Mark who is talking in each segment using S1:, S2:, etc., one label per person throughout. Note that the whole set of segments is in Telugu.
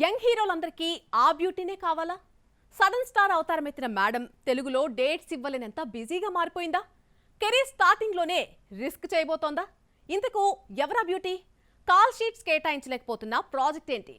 S1: యంగ్ హీరోలందరికీ ఆ బ్యూటీనే కావాలా? సడన్ స్టార్ అవతారం ఎత్తిన మేడం తెలుగులో డేట్స్ ఇవ్వలేనంత బిజీగా మారిపోయిందా? కెరీర్ స్టార్టింగ్ లోనే రిస్క్ చేయబోతోందా? ఇంతకు ఎవరా బ్యూటీ? కాల్ షీట్స్ కేటాయించలేకపోతున్న ప్రాజెక్ట్ ఏంటి?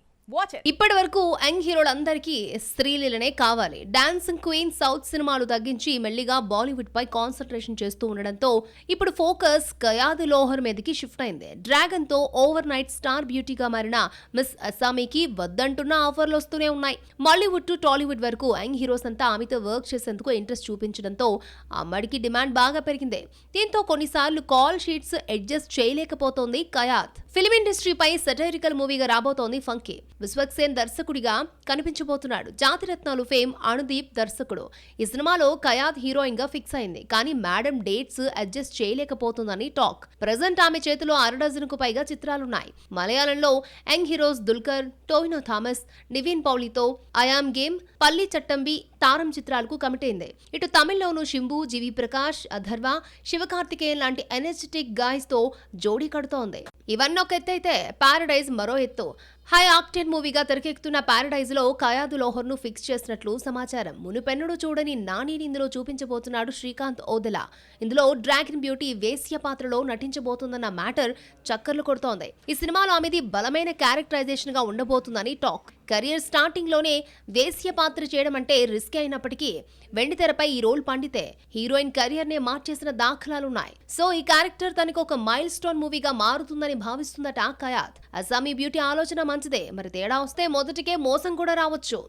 S2: ఇప్పటి వరకు యంగ్ హీరోలందరికీ స్త్రీలీలనే కావాలి. డాన్సింగ్ క్వీన్ సౌత్ సినిమాలు తగ్గించి మెల్లిగా బాలీవుడ్ పై కాన్సన్ట్రేషన్ చేస్తూ ఉండడంతో ఇప్పుడు ఫోకస్ కయాద్ లోహర్ మీదకి షిఫ్ట్ అయింది. డ్రాగన్ తో ఓవర్ నైట్ స్టార్ బ్యూటీగా మారిన మిస్ అస్సామీకి వద్దంటున్న ఆఫర్లు వస్తూనే ఉన్నాయి. బాలీవుడ్ టు టాలీవుడ్ వరకు యంగ్ హీరోస్ అంతా ఆమెతో వర్క్ చేసేందుకు ఇంట్రెస్ట్ చూపించడంతో అమ్మడికి డిమాండ్ బాగా పెరిగింది. దీంతో కొన్నిసార్లు కాల్ షీట్స్ అడ్జస్ట్ చేయలేకపోతోంది కయాద్. ఫిల్మ్ ఇండస్ట్రీపై సెటైరికల్ మూవీగా రాబోతోంది ఫంకీ. విశ్వక్ సేన్ దర్శకుడిగా కనిపించబోతున్నాడు. జాతిరత్నాలు ఫేమ్ అనుదీప్ దర్శకుడు. ఈ సినిమాలో కయాద్ హీరోయిన్ గా ఫిక్స్ అయింది. కానీ మేడం డేట్స్ అడ్జస్ట్ చేయలేకపోతుందని టాక్. ప్రెజెంట్ ఆమె చేతిలో 6 డజన్కు పైగా చిత్రాలున్నాయి. మలయాళంలో young heroes Dulquer, Tovino Thomas, Nivin పౌలితో ఐయామ్ గేమ్, పల్లి చట్టంబి తారం చిత్రాలకు కమిట్ అయింది. ఇటు తమిళ్లోనూ శింబు, జీవి ప్రకాష్, అథర్వ, శివకార్తికేయన్ లాంటి ఎనర్జెటిక్ గాయ్స్ తో జోడీ కడుతోంది. ఇవన్నీ ఒక ఎత్తైతే పారడైజ్ మరో ఎత్తు. హై ఆక్టేన్ మూవీగా తెరకెక్కుతున్న పారడైజ్ లో కయాద్ లోహర్ ను ఫిక్స్ చేసినట్లు సమాచారం. మునుపెన్నడూ చూడని నానిని ఇందులో చూపించబోతున్నాడు శ్రీకాంత్ ఓదెలా. ఇందులో డ్రాగన్ బ్యూటీ వేశ్య పాత్రలో నటించబోతుందన్న మ్యాటర్ చక్కర్లు కొడుతోంది. ఈ సినిమాలో ఆమెది బలమైన క్యారెక్టరైజేషన్ గా ఉండబోతుందని టాక్. కెరియర్ స్టార్టింగ్ లోనే వేశ్య పాత్ర చేయడం అంటే రిస్క్ అయినప్పటికీ వెండితెరపై ఈ రోల్ పండితే హీరోయిన్ కెరియర్ నే మార్చేసిన దాఖలాలున్నాయి. సో ఈ క్యారెక్టర్ తనకు ఒక మైల్ స్టోన్ మూవీగా మారుతుందని భావిస్తుందట కయాద్. అస్సామీ బ్యూటీ ఆలోచన మంచిదే, మరి తేడా వస్తే మొదటికే మోసం కూడా రావచ్చు.